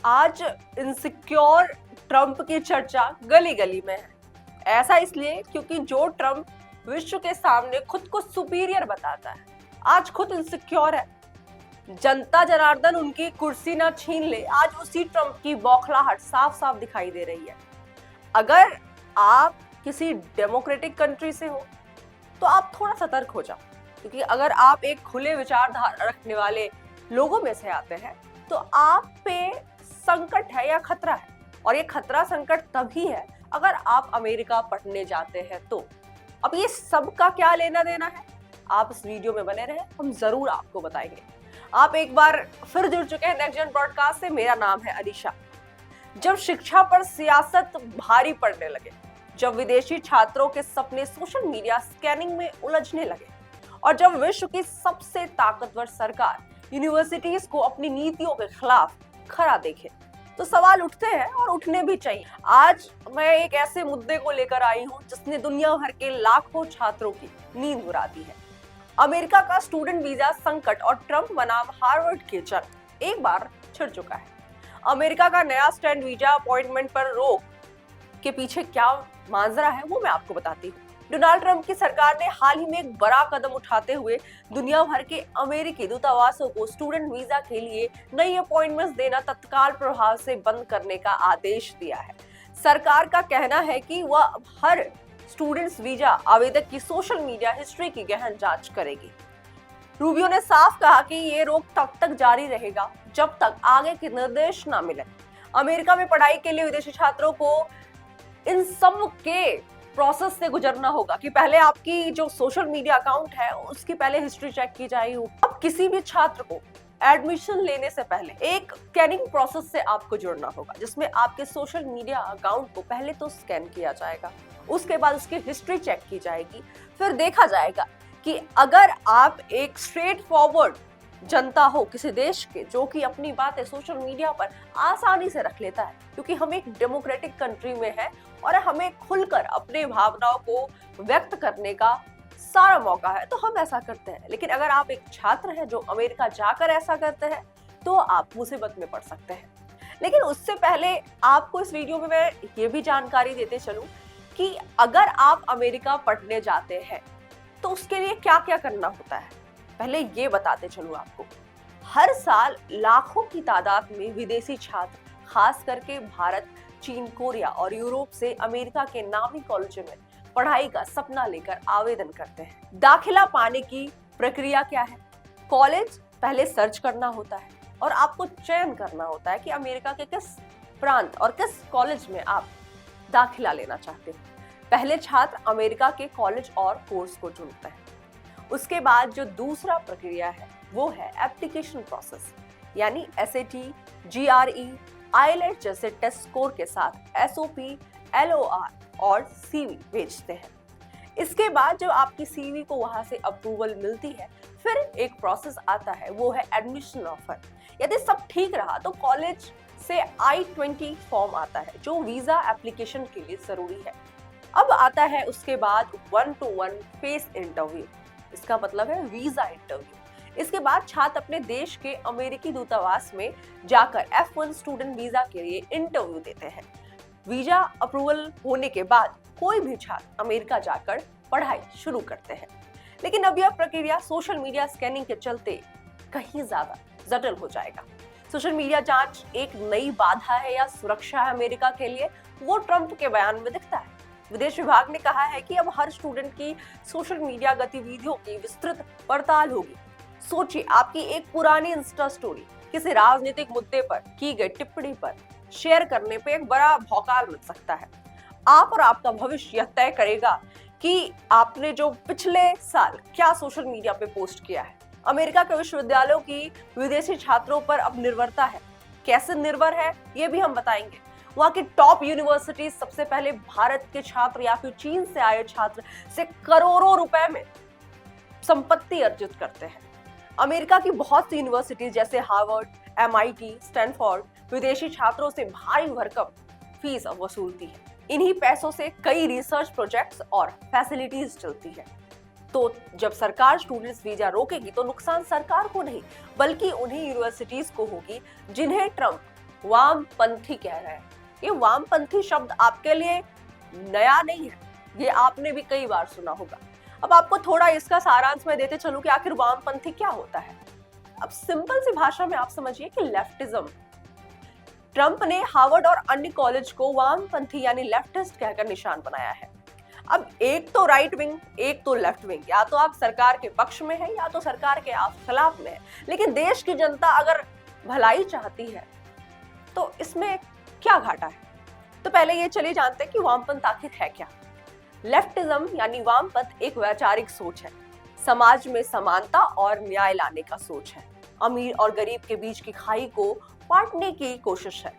आज insecure Trump की चर्चा गली गली में है। ऐसा इसलिए क्योंकि जो ट्रंप विश्व के सामने खुद को सुपीरियर बताता है, आज खुद इनसिक्योर है। जनता जनार्दन उनकी कुर्सी ना छीन ले, आज उसी ट्रंप की बौखलाहट साफ साफ दिखाई दे रही है। अगर आप किसी डेमोक्रेटिक कंट्री से हो तो आप थोड़ा सतर्क हो जाओ, क्योंकि अगर आप एक खुले विचारधारा रखने वाले लोगों में से आते हैं तो आप पे संकट है या खतरा है। और ये खतरा संकट तभी है अगर आप अमेरिका पढ़ने जाते हैं तो। अब ये सब का क्या लेना देना है, आप इस वीडियो में बने रहें, हम जरूर आपको बताएंगे। आप एक बार फिर जुड़ चुके हैं नेक्स्ट जेन ब्रॉडकास्ट से। मेरा नाम है अलीशा। जब शिक्षा पर सियासत भारी पड़ने लगे, जब विदेशी छात्रों के सपने सोशल मीडिया स्कैनिंग में उलझने लगे और जब विश्व की सबसे ताकतवर सरकार यूनिवर्सिटीज को अपनी नीतियों के खिलाफ खड़ा देखे, तो सवाल उठते हैं और उठने भी चाहिए। आज मैं एक ऐसे मुद्दे को लेकर आई हूं जिसने दुनिया भर के लाखों छात्रों की नींद उड़ा दी है। अमेरिका का स्टूडेंट वीजा संकट और ट्रंप बनाम हार्वर्ड की जंग एक बार छिड़ चुका है। अमेरिका का नया स्टैंड वीजा अपॉइंटमेंट पर रोक के पीछे क्या मांजरा है वो मैं आपको बताती हूँ। डोनाल्ड ट्रंप की सरकार ने हाल ही में एक बड़ा कदम उठाते हुए दुनिया भर के अमेरिकी दूतावासों को स्टूडेंट वीजा के लिए नई अपॉइंटमेंट्स देना तत्काल प्रभाव से बंद करने का आदेश दिया है। सरकार का कहना है कि वह हर स्टूडेंट्स वीजा आवेदक की सोशल मीडिया हिस्ट्री की गहन जांच करेगी। रूबियो ने साफ कहा कि ये रोक तब तक जारी रहेगा जब तक आगे के निर्देश न मिले। अमेरिका में पढ़ाई के लिए विदेशी छात्रों को इन सब के प्रोसेस से गुजरना होगा कि पहले आपकी जो सोशल मीडिया अकाउंट है उसकी पहले हिस्ट्री चेक की जाएगी। अब किसी भी छात्र को एडमिशन लेने से पहले एक स्कैनिंग प्रोसेस से आपको जुड़ना होगा, जिसमें आपके सोशल मीडिया अकाउंट को पहले तो स्कैन किया जाएगा, उसके बाद उसकी हिस्ट्री चेक की जाएगी। फिर देखा जाएगा कि अगर आप एक स्ट्रेट फॉरवर्ड जनता हो किसी देश के, जो कि अपनी बातें सोशल मीडिया पर आसानी से रख लेता है, क्योंकि हम एक डेमोक्रेटिक कंट्री में है और हमें खुलकर अपने भावनाओं को व्यक्त करने का सारा मौका है, तो हम ऐसा करते हैं। लेकिन अगर आप एक छात्र हैं जो अमेरिका जाकर ऐसा करते हैं तो आप मुसीबत में पड़ सकते हैं। लेकिन उससे पहले आपको इस वीडियो में मैं ये भी जानकारी देते चलूं कि अगर आप अमेरिका पढ़ने जाते हैं तो उसके लिए क्या क्या करना होता है। पहले ये बताते चलूं आपको, हर साल लाखों की तादाद में विदेशी छात्र खास करके भारत, चीन, कोरिया और यूरोप से अमेरिका के नामी कॉलेजों में पढ़ाई का सपना लेकर आवेदन करते हैं। दाखिला पाने की प्रक्रिया क्या है? कॉलेज पहले सर्च करना होता है और आपको चयन करना होता है कि अमेरिका के किस प्रांत और किस कॉलेज में आप दाखिला लेना चाहते हैं। पहले छात्र अमेरिका के कॉलेज और कोर्स को चुनते हैं। उसके बाद जो दूसरा प्रक्रिया है वो है एप्लीकेशन प्रोसेस, यानी SAT, GRE, IELTS जैसे टेस्ट स्कोर के साथ SOP, LOR और CV भेजते हैं। इसके बाद जब आपकी CV को वहां से अप्रूवल मिलती है, फिर एक प्रोसेस आता है, वो है एडमिशन ऑफर। यदि सब ठीक रहा तो कॉलेज से I-20 फॉर्म आता है जो वीजा एप्लीकेशन के लिए जरूरी है। अब आता है उसके बाद 1-to-1 फेस इंटरव्यू, इसका मतलब है वीजा इंटरव्यू। इसके बाद छात्र अपने देश के अमेरिकी दूतावास में जाकर F1 स्टूडेंट वीजा के लिए इंटरव्यू देते हैं। वीजा अप्रूवल होने के बाद कोई भी छात्र अमेरिका जाकर पढ़ाई शुरू करते हैं। लेकिन अब यह प्रक्रिया सोशल मीडिया स्कैनिंग के चलते कहीं ज्यादा जटिल हो जाएगा। सोशल मीडिया जांच एक नई बाधा है या सुरक्षा है अमेरिका के लिए, वो ट्रंप के बयान में दिखता है। विदेश विभाग ने कहा है कि अब हर स्टूडेंट की सोशल मीडिया गतिविधियों की विस्तृत पड़ताल होगी। सोचिए, आपकी एक पुरानी इंस्टा स्टोरी किसी राजनीतिक मुद्दे पर की गई टिप्पणी पर शेयर करने पे एक बड़ा भौकाल मच सकता है। आप और आपका भविष्य यह तय करेगा कि आपने जो पिछले साल क्या सोशल मीडिया पे पोस्ट किया है। अमेरिका के विश्वविद्यालयों की विदेशी छात्रों पर अब निर्भरता है। कैसे निर्भर है ये भी हम बताएंगे। वहाँ की टॉप यूनिवर्सिटीज सबसे पहले भारत के छात्र या फिर चीन से आए छात्र से करोड़ों रुपए में संपत्ति अर्जित करते हैं। अमेरिका की बहुत सी यूनिवर्सिटीज जैसे हार्वर्ड, MIT, स्टैनफोर्ड विदेशी छात्रों से भारी भरकम फीस वसूलती है। इन्हीं पैसों से कई रिसर्च प्रोजेक्ट्स और फैसिलिटीज चलती है। तो जब सरकार स्टूडेंट्स वीजा रोकेगी तो नुकसान सरकार को नहीं बल्कि उन्हीं यूनिवर्सिटीज को होगी जिन्हें ट्रंप वामपंथी कह रहे हैं। ये वामपंथी शब्द आपके लिए नया नहीं है, ये आपने भी कई बार सुना होगा। अब आपको थोड़ा इसका सारांश मैं देते चलूं कि आखिर वामपंथी क्या होता है। अब सिंपल सी भाषा में आप समझिए कि लेफ्टिज्म। ट्रंप ने हार्वर्ड और अन्य कॉलेज को वामपंथी यानी लेफ्टिस्ट कहकर निशान बनाया है। अब एक तो राइट विंग, एक तो लेफ्ट विंग, या तो आप सरकार के पक्ष में है या तो सरकार के आप खिलाफ में है। लेकिन देश की जनता अगर भलाई चाहती है तो इसमें क्या घाटा है। तो पहले ये चलिए जानते हैं कि वामपंथ आखिर है क्या। लेफ्टिज्म यानी वामपंथ एक वैचारिक सोच है, समाज में समानता और न्याय लाने का सोच है, अमीर और गरीब के बीच की खाई को पाटने की कोशिश है,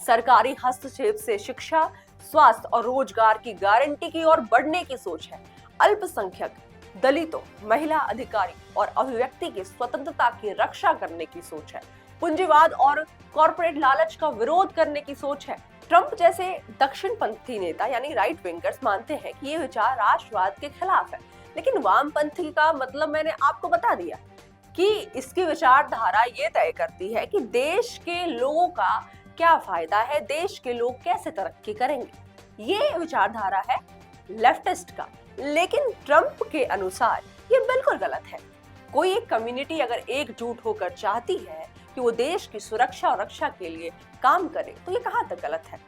सरकारी हस्तक्षेप से शिक्षा, स्वास्थ्य और रोजगार की गारंटी की ओर बढ़ने की सोच है, अल्पसंख्यक, दलितों, महिला अधिकारी और अभिव्यक्ति की स्वतंत्रता की रक्षा करने की सोच है, पूंजीवाद और कॉर्पोरेट लालच का विरोध करने की सोच है। ट्रंप जैसे दक्षिणपंथी नेता यानी राइट विंगर्स मानते हैं कि ये विचार राष्ट्रवाद के खिलाफ है, लेकिन वामपंथी का मतलब मैंने आपको बता दिया कि इसकी विचारधारा ये तय करती है कि देश के लोगों का क्या फायदा है, देश के लोग कैसे तरक्की करेंगे। ये विचारधारा है लेफ्टिस्ट का। लेकिन ट्रंप के अनुसार ये बिल्कुल गलत है। कोई एक कम्युनिटी अगर एकजुट होकर चाहती है कि वो देश की सुरक्षा और रक्षा के लिए काम करे तो ये कहां तक गलत है।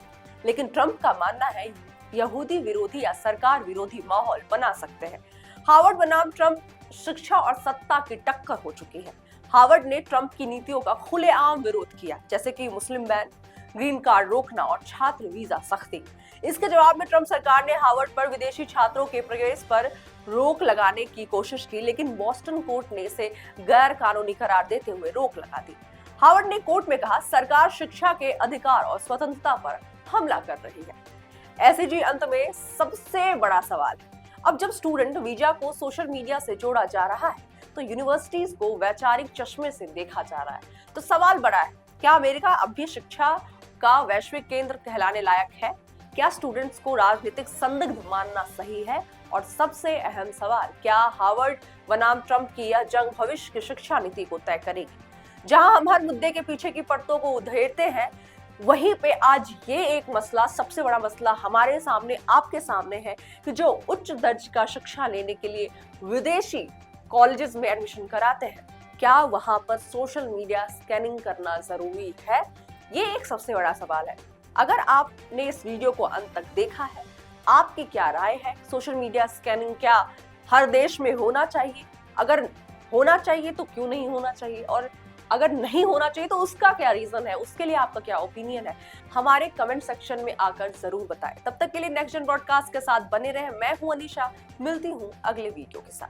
लेकिन ट्रंप का मानना है यहूदी विरोधी या सरकार विरोधी माहौल बना सकते हैं। हार्वर्ड बनाम ट्रंप शिक्षा और सत्ता की टक्कर हो चुकी है। हार्वर्ड ने ट्रंप की नीतियों का खुलेआम विरोध किया, जैसे कि मुस्लिम बैन, ग्रीन कार्ड रोकना और छात्र वीजा सख्ती। इसके जवाब में ट्रंप सरकार ने हार्वर्ड पर विदेशी छात्रों के प्रवेश पर रोक लगाने की कोशिश की, लेकिन बोस्टन कोर्ट ने इसे गैर कानूनी करार देते हुए रोक लगा दी। हार्वर्ड ने कोर्ट में कहा सरकार शिक्षा के अधिकार और स्वतंत्रता पर हमला कर रही है। एसईजी अंत में सबसे बड़ा सवाल है, अब जब स्टूडेंट वीजा को सोशल मीडिया से जोड़ा जा रहा है तो यूनिवर्सिटीज को वैचारिक चश्मे से देखा जा रहा है। तो सवाल बड़ा है, क्या अमेरिका अब भी शिक्षा का वैश्विक केंद्र कहलाने लायक है? क्या स्टूडेंट्स को राजनीतिक संदिग्ध मानना सही है? और सबसे अहम सवाल, क्या हार्वर्ड बनाम ट्रंप की यह जंग भविष्य की शिक्षा नीति को तय करेगी? जहां हम हर मुद्दे के पीछे की परतों को उधेड़ते हैं, वहीं पे आज ये एक मसला, सबसे बड़ा मसला हमारे सामने, आपके सामने है कि जो उच्च दर्ज का शिक्षा लेने के लिए विदेशी कॉलेजेस में एडमिशन कराते हैं, क्या वहां पर सोशल मीडिया स्कैनिंग करना जरूरी है? ये एक सबसे बड़ा सवाल है। अगर आपने इस वीडियो को अंत तक देखा है, आपकी क्या राय है? सोशल मीडिया स्कैनिंग क्या हर देश में होना चाहिए? अगर होना चाहिए तो क्यों नहीं होना चाहिए? और अगर नहीं होना चाहिए तो उसका क्या रीजन है, उसके लिए आपका क्या ओपिनियन है? हमारे कमेंट सेक्शन में आकर जरूर बताएं। तब तक के लिए नेक्स्ट जन ब्रॉडकास्ट के साथ बने रहें। मैं हूं अनीशा, मिलती हूं अगले वीडियो के साथ।